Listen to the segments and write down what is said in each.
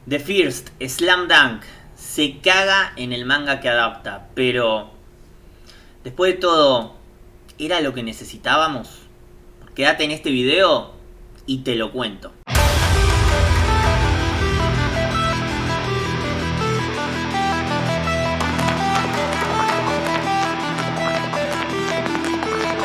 The First, Slam Dunk, se caga en el manga que adapta, pero después de todo, ¿era lo que necesitábamos? Quédate en este video y te lo cuento.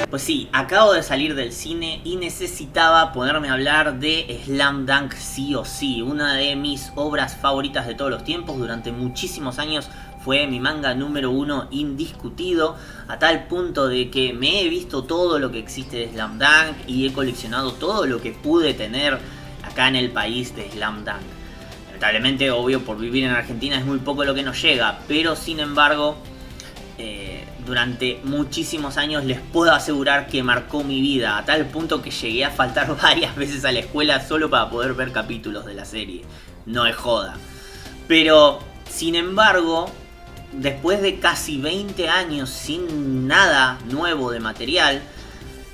Pues sí, acabo de salir del cine y necesitaba ponerme a hablar de Slam Dunk sí o sí. Una de mis obras favoritas de todos los tiempos. Durante muchísimos años fue mi manga número uno indiscutido, a tal punto de que me he visto todo lo que existe de Slam Dunk y he coleccionado todo lo que pude tener acá en el país de Slam Dunk. Lamentablemente, obvio, por vivir en Argentina es muy poco lo que nos llega, pero sin embargo, durante muchísimos años les puedo asegurar que marcó mi vida, a tal punto que llegué a faltar varias veces a la escuela solo para poder ver capítulos de la serie. No es joda. Pero, sin embargo, después de casi 20 años sin nada nuevo de material,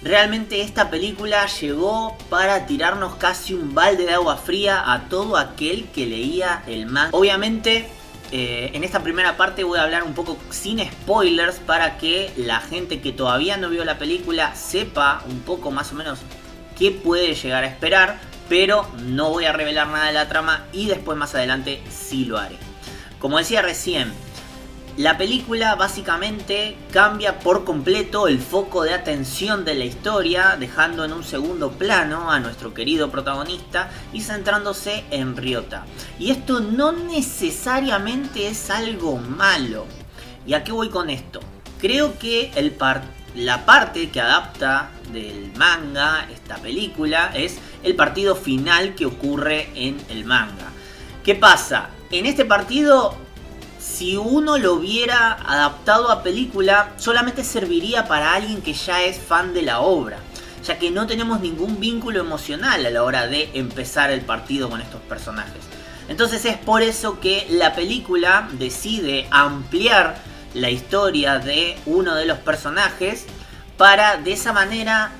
realmente esta película llegó para tirarnos casi un balde de agua fría a todo aquel que leía el manga. Obviamente, en esta primera parte voy a hablar un poco sin spoilers para que la gente que todavía no vio la película sepa un poco más o menos qué puede llegar a esperar, pero no voy a revelar nada de la trama y después más adelante sí lo haré. Como decía recién, la película básicamente cambia por completo el foco de atención de la historia, dejando en un segundo plano a nuestro querido protagonista y centrándose en Ryota. Y esto no necesariamente es algo malo. ¿Y a qué voy con esto? Creo que la parte que adapta del manga esta película es el partido final que ocurre en el manga. ¿Qué pasa? En este partido, si uno lo viera adaptado a película, solamente serviría para alguien que ya es fan de la obra, ya que no tenemos ningún vínculo emocional a la hora de empezar el partido con estos personajes. Entonces es por eso que la película decide ampliar la historia de uno de los personajes para de esa manera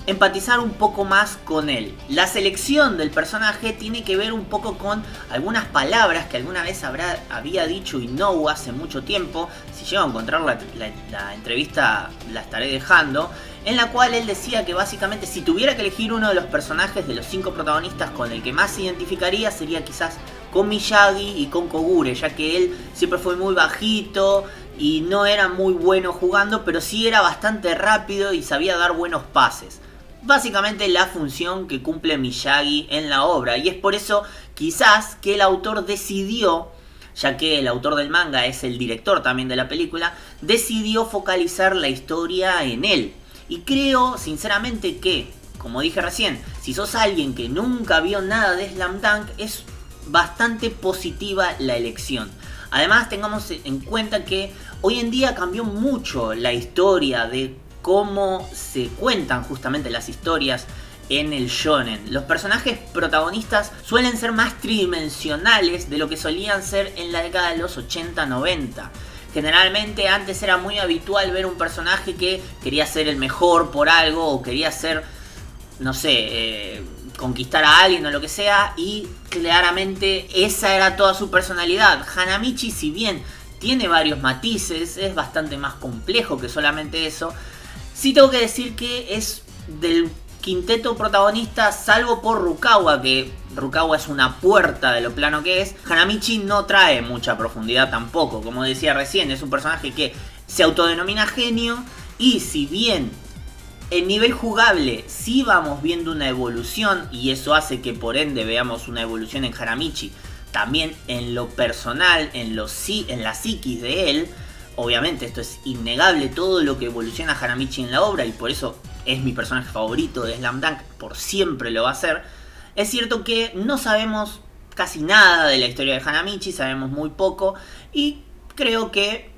empatizar un poco más con él. La selección del personaje tiene que ver un poco con algunas palabras que alguna vez había dicho Inoue hace mucho tiempo. Si llego a encontrar la entrevista la estaré dejando, en la cual él decía que básicamente si tuviera que elegir uno de los personajes de los 5 protagonistas con el que más se identificaría, sería quizás con Miyagi y con Kogure, ya que él siempre fue muy bajito y no era muy bueno jugando, pero sí era bastante rápido y sabía dar buenos pases. Básicamente la función que cumple Miyagi en la obra, y es por eso quizás que el autor decidió, ya que el autor del manga es el director también de la película, decidió focalizar la historia en él. Y creo sinceramente que, como dije recién, si sos alguien que nunca vio nada de Slam Dunk, es bastante positiva la elección. Además, tengamos en cuenta que hoy en día cambió mucho la historia de cómo se cuentan justamente las historias en el shonen. Los personajes protagonistas suelen ser más tridimensionales de lo que solían ser en la década de los 80-90. Generalmente antes era muy habitual ver un personaje que quería ser el mejor por algo o quería ser, no sé, conquistar a alguien o lo que sea, y claramente esa era toda su personalidad. Hanamichi, si bien tiene varios matices, es bastante más complejo que solamente eso. Sí tengo que decir que es del quinteto protagonista, salvo por Rukawa, que Rukawa es una puerta de lo plano que es. Hanamichi no trae mucha profundidad tampoco. Como decía recién, es un personaje que se autodenomina genio, y si bien en nivel jugable sí vamos viendo una evolución, y eso hace que por ende veamos una evolución en Hanamichi, también en lo personal, en la psiquis de él. Obviamente esto es innegable, todo lo que evoluciona Hanamichi en la obra, y por eso es mi personaje favorito de Slam Dunk, por siempre lo va a ser. Es cierto que no sabemos casi nada de la historia de Hanamichi, sabemos muy poco, y creo que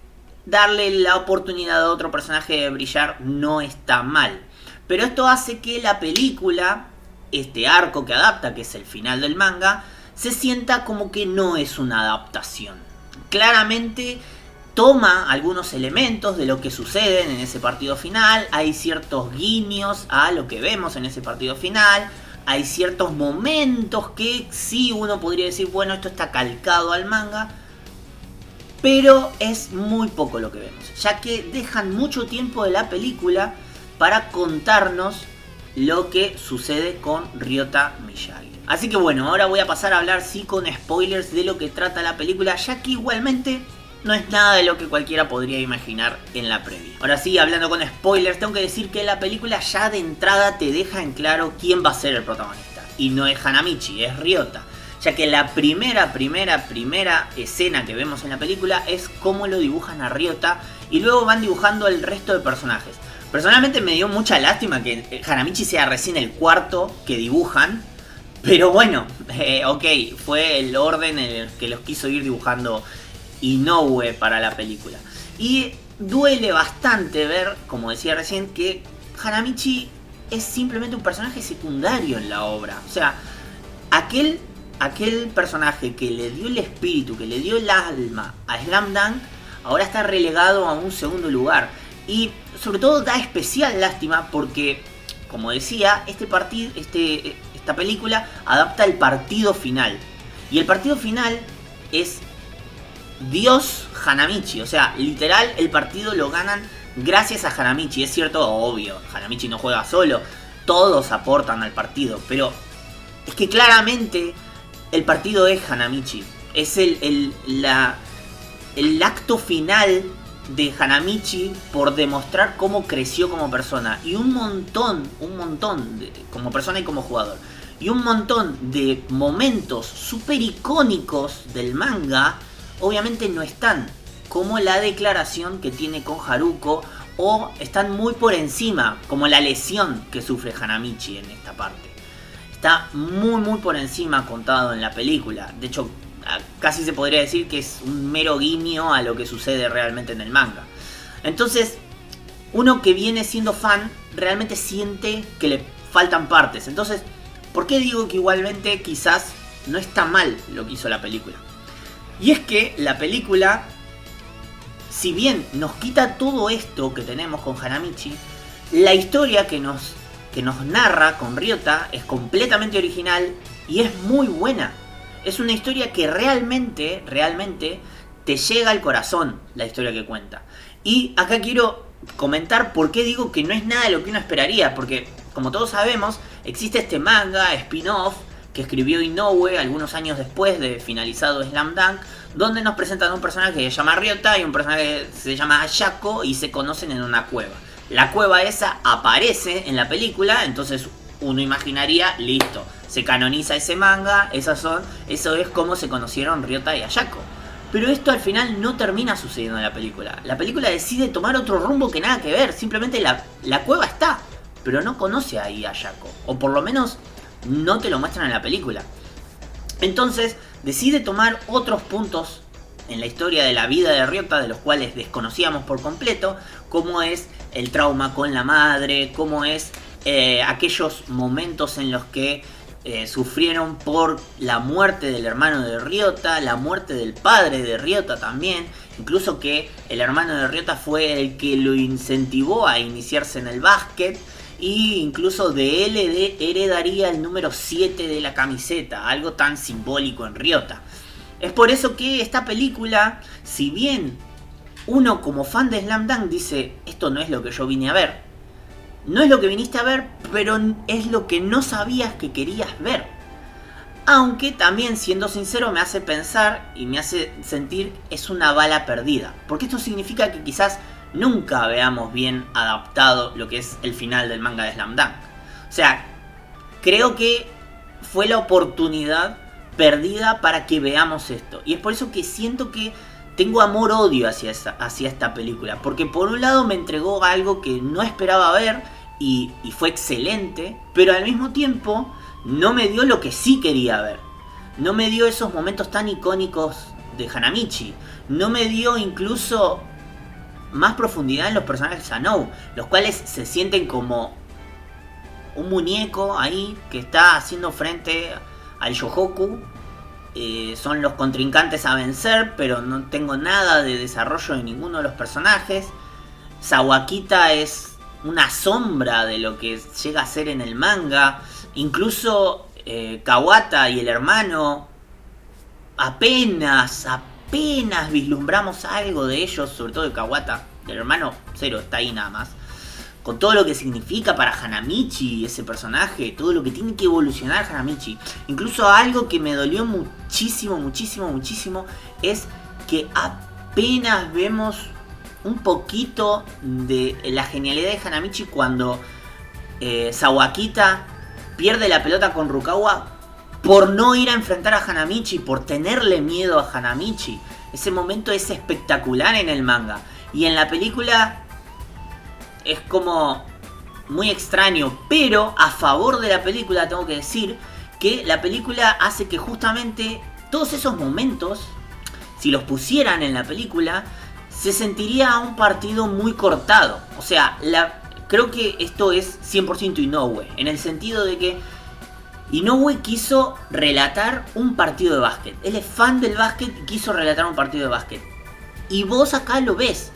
darle la oportunidad a otro personaje de brillar no está mal. Pero esto hace que la película, este arco que adapta, que es el final del manga, se sienta como que no es una adaptación. Claramente toma algunos elementos de lo que sucede en ese partido final, hay ciertos guiños a lo que vemos en ese partido final, hay ciertos momentos que sí uno podría decir, bueno, esto está calcado al manga, pero es muy poco lo que vemos, ya que dejan mucho tiempo de la película para contarnos lo que sucede con Ryota Miyagi. Así que bueno, ahora voy a pasar a hablar sí con spoilers de lo que trata la película, ya que igualmente no es nada de lo que cualquiera podría imaginar en la previa. Ahora sí, hablando con spoilers, tengo que decir que la película ya de entrada te deja en claro quién va a ser el protagonista. Y no es Hanamichi, es Ryota. Ya que la primera escena que vemos en la película es cómo lo dibujan a Ryota y luego van dibujando el resto de personajes. Personalmente me dio mucha lástima que Hanamichi sea recién el cuarto que dibujan, pero bueno, ok, fue el orden en el que los quiso ir dibujando Inoue para la película. Y duele bastante ver, como decía recién, que Hanamichi es simplemente un personaje secundario en la obra. O sea, aquel personaje que le dio el espíritu, que le dio el alma a Slam Dunk, ahora está relegado a un segundo lugar. Y sobre todo da especial lástima porque, como decía, esta película adapta el partido final. Y el partido final es Dios Hanamichi. O sea, literal, el partido lo ganan gracias a Hanamichi. Es cierto, obvio, Hanamichi no juega solo, todos aportan al partido, pero es que claramente el partido es Hanamichi. Es el acto final de Hanamichi por demostrar cómo creció como persona. Y un montón, como persona y como jugador. Y un montón de momentos súper icónicos del manga, obviamente no están. Como la declaración que tiene con Haruko, o están muy por encima, como la lesión que sufre Hanamichi en esta parte. Está muy por encima contado en la película. De hecho, casi se podría decir que es un mero guiño a lo que sucede realmente en el manga. Entonces, uno que viene siendo fan realmente siente que le faltan partes. Entonces, ¿por qué digo que igualmente quizás no está mal lo que hizo la película? Y es que la película, si bien nos quita todo esto que tenemos con Hanamichi, la historia que nos narra con Ryota es completamente original y es muy buena. Es una historia que realmente te llega al corazón, la historia que cuenta. Y acá quiero comentar por qué digo que no es nada de lo que uno esperaría, porque como todos sabemos, existe este manga spin-off que escribió Inoue algunos años después de finalizado Slam Dunk, donde nos presentan un personaje que se llama Ryota y un personaje que se llama Ayako y se conocen en una cueva. La cueva esa aparece en la película, entonces uno imaginaría, listo, se canoniza ese manga, eso es como se conocieron Ryota y Ayako. Pero esto al final no termina sucediendo en la película. La película decide tomar otro rumbo que nada que ver, simplemente la cueva está, pero no conoce ahí a Ayako, o por lo menos no te lo muestran en la película. Entonces decide tomar otros puntos en la historia de la vida de Ryota, de los cuales desconocíamos por completo, como es el trauma con la madre, como es aquellos momentos en los que sufrieron por la muerte del hermano de Ryota, la muerte del padre de Ryota también, incluso que el hermano de Ryota fue el que lo incentivó a iniciarse en el básquet, y incluso de él heredaría el número 7 de la camiseta, algo tan simbólico en Ryota. Es por eso que esta película, si bien uno como fan de Slam Dunk dice, esto no es lo que yo vine a ver, no es lo que viniste a ver, pero es lo que no sabías que querías ver. Aunque también, siendo sincero, me hace pensar y me hace sentir es una bala perdida, porque esto significa que quizás nunca veamos bien adaptado lo que es el final del manga de Slam Dunk. O sea, creo que fue la oportunidad perdida para que veamos esto. Y es por eso que siento que tengo amor-odio hacia esta película. Porque por un lado me entregó algo que no esperaba ver y fue excelente, pero al mismo tiempo no me dio lo que sí quería ver. No me dio esos momentos tan icónicos de Hanamichi. No me dio incluso más profundidad en los personajes de Sanou, los cuales se sienten como un muñeco ahí que está haciendo frente al Yohoku. Son los contrincantes a vencer, pero no tengo nada de desarrollo de ninguno de los personajes. Sawakita es una sombra de lo que llega a ser en el manga. Incluso Kawata y el hermano, apenas vislumbramos algo de ellos, sobre todo de Kawata. Del hermano, cero, está ahí nada más. Con todo lo que significa para Hanamichi ese personaje, todo lo que tiene que evolucionar Hanamichi. Incluso algo que me dolió muchísimo es que apenas vemos un poquito de la genialidad de Hanamichi cuando Sawakita pierde la pelota con Rukawa por no ir a enfrentar a Hanamichi, por tenerle miedo a Hanamichi. Ese momento es espectacular en el manga. Y en la película es como muy extraño, pero a favor de la película tengo que decir que la película hace que justamente todos esos momentos, si los pusieran en la película, se sentiría un partido muy cortado. O sea, creo que esto es 100% Inoue, en el sentido de que Inoue quiso relatar un partido de básquet. Él es fan del básquet y quiso relatar un partido de básquet. Y vos acá lo ves.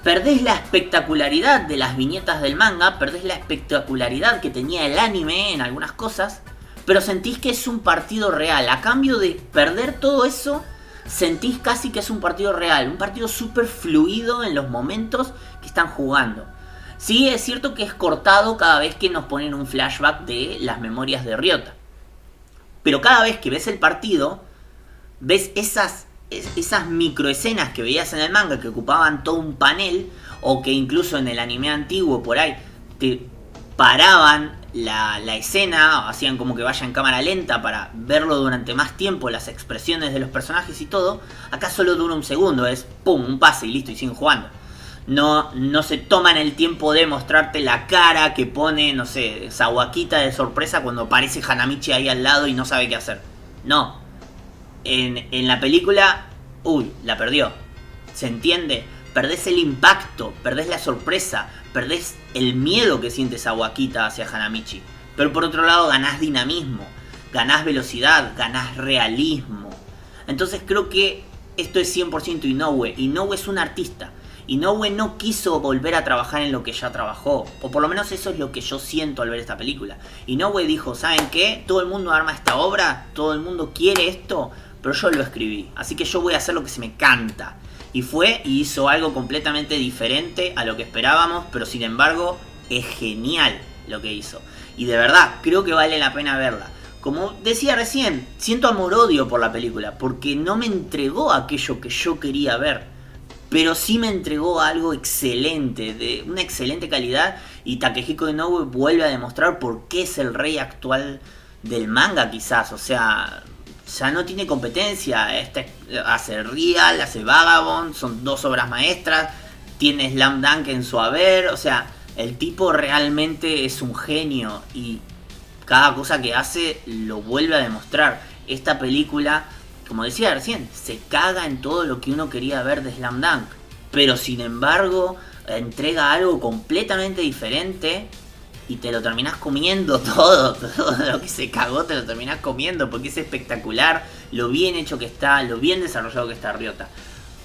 Perdés la espectacularidad de las viñetas del manga, perdés la espectacularidad que tenía el anime en algunas cosas, pero sentís que es un partido real. A cambio de perder todo eso, sentís casi que es un partido real, un partido súper fluido en los momentos que están jugando. Sí, es cierto que es cortado cada vez que nos ponen un flashback de las memorias de Ryota, pero cada vez que ves el partido, ves esas microescenas que veías en el manga que ocupaban todo un panel, o que incluso en el anime antiguo por ahí te paraban la escena, hacían como que vaya en cámara lenta para verlo durante más tiempo, las expresiones de los personajes y todo. Acá solo dura un segundo, es pum, un pase y listo, y siguen jugando. No se toman el tiempo de mostrarte la cara que pone, no sé, Sawakita de sorpresa cuando aparece Hanamichi ahí al lado y no sabe qué hacer. No. En la película, la perdió. ¿Se entiende? Perdés el impacto, perdés la sorpresa, perdés el miedo que siente Sawakita hacia Hanamichi. Pero por otro lado ganás dinamismo, ganás velocidad, ganás realismo. Entonces creo que esto es 100% Inoue. Inoue es un artista. Inoue no quiso volver a trabajar en lo que ya trabajó, o por lo menos eso es lo que yo siento al ver esta película. Inoue dijo, ¿saben qué? Todo el mundo arma esta obra, todo el mundo quiere esto, pero yo lo escribí, así que yo voy a hacer lo que se me canta. Y fue y hizo algo completamente diferente a lo que esperábamos, pero sin embargo es genial lo que hizo. Y de verdad, creo que vale la pena verla. Como decía recién, siento amor-odio por la película, porque no me entregó aquello que yo quería ver, pero sí me entregó algo excelente, de una excelente calidad, y Takehiko Inoue vuelve a demostrar por qué es el rey actual del manga quizás. O sea, ya no tiene competencia. Hace Real, hace Vagabond, son dos obras maestras, tiene Slam Dunk en su haber. O sea, el tipo realmente es un genio y cada cosa que hace lo vuelve a demostrar. Esta película, como decía recién, se caga en todo lo que uno quería ver de Slam Dunk, pero sin embargo entrega algo completamente diferente y te lo terminás comiendo todo lo que se cagó te lo terminás comiendo, porque es espectacular lo bien hecho que está, lo bien desarrollado que está Ryota.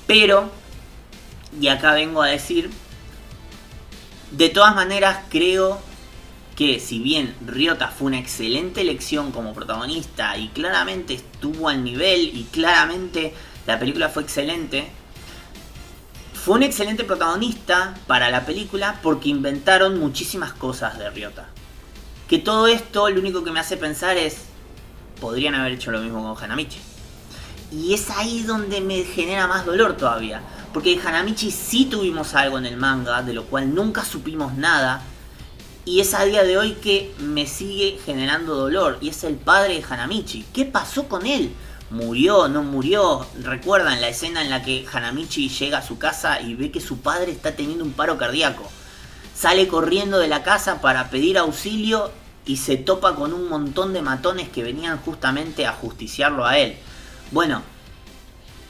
Pero, y acá vengo a decir, de todas maneras creo que si bien Ryota fue una excelente elección como protagonista y claramente estuvo al nivel y claramente la película fue excelente, fue un excelente protagonista para la película porque inventaron muchísimas cosas de Ryota. Que todo esto lo único que me hace pensar es, podrían haber hecho lo mismo con Hanamichi. Y es ahí donde me genera más dolor todavía, porque de Hanamichi sí tuvimos algo en el manga, de lo cual nunca supimos nada. Y es a día de hoy que me sigue generando dolor. Y es el padre de Hanamichi. ¿Qué pasó con él? ¿Murió? ¿No murió? ¿Recuerdan la escena en la que Hanamichi llega a su casa y ve que su padre está teniendo un paro cardíaco? Sale corriendo de la casa para pedir auxilio y se topa con un montón de matones que venían justamente a justiciarlo a él. Bueno,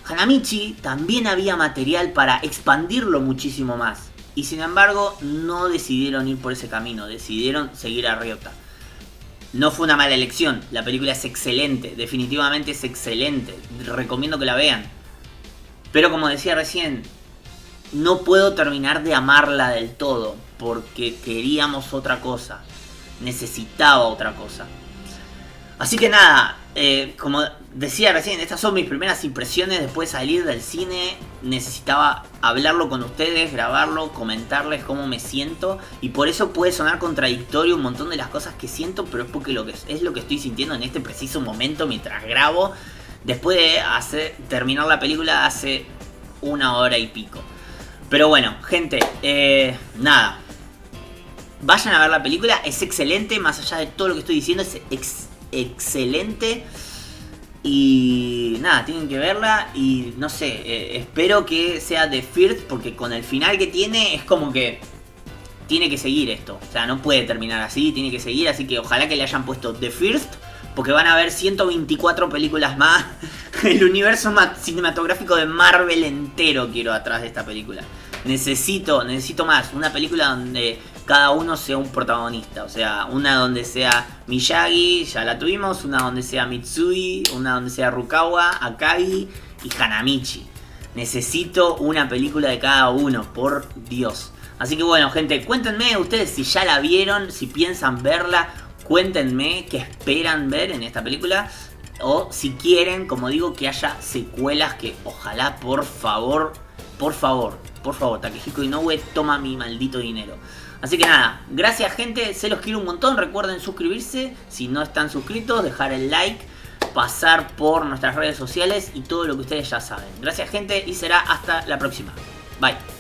Hanamichi también había material para expandirlo muchísimo más. Y sin embargo, no decidieron ir por ese camino, decidieron seguir a Ryota. No fue una mala elección, la película es excelente, definitivamente es excelente, recomiendo que la vean. Pero como decía recién, no puedo terminar de amarla del todo, porque queríamos otra cosa. necesitaba otra cosa. Así que nada, como decía recién, estas son mis primeras impresiones después de salir del cine. Necesitaba hablarlo con ustedes, grabarlo, comentarles cómo me siento. Y por eso puede sonar contradictorio un montón de las cosas que siento, pero es porque es lo que estoy sintiendo en este preciso momento mientras grabo. Después de terminar la película hace 1 hora y pico. Pero bueno, gente, nada. Vayan a ver la película, es excelente, más allá de todo lo que estoy diciendo, es excelente. Y nada, tienen que verla. Y no sé, espero que sea The First, porque con el final que tiene es como que tiene que seguir esto. O sea, no puede terminar así, tiene que seguir. Así que ojalá que le hayan puesto The First, porque van a haber 124 películas más. El universo cinematográfico de Marvel entero quiero atrás de esta película. Necesito más. Una película donde cada uno sea un protagonista. O sea, una donde sea Miyagi, ya la tuvimos. Una donde sea Mitsui, una donde sea Rukawa, Akagi y Hanamichi. Necesito una película de cada uno, por Dios. Así que bueno, gente, cuéntenme ustedes si ya la vieron, si piensan verla. Cuéntenme qué esperan ver en esta película. O si quieren, como digo, que haya secuelas, que ojalá, por favor, Takehiko Inoue, toma mi maldito dinero. Así que nada, gracias gente, se los quiero un montón. Recuerden suscribirse si no están suscritos, dejar el like, pasar por nuestras redes sociales y todo lo que ustedes ya saben. Gracias gente y será hasta la próxima. Bye.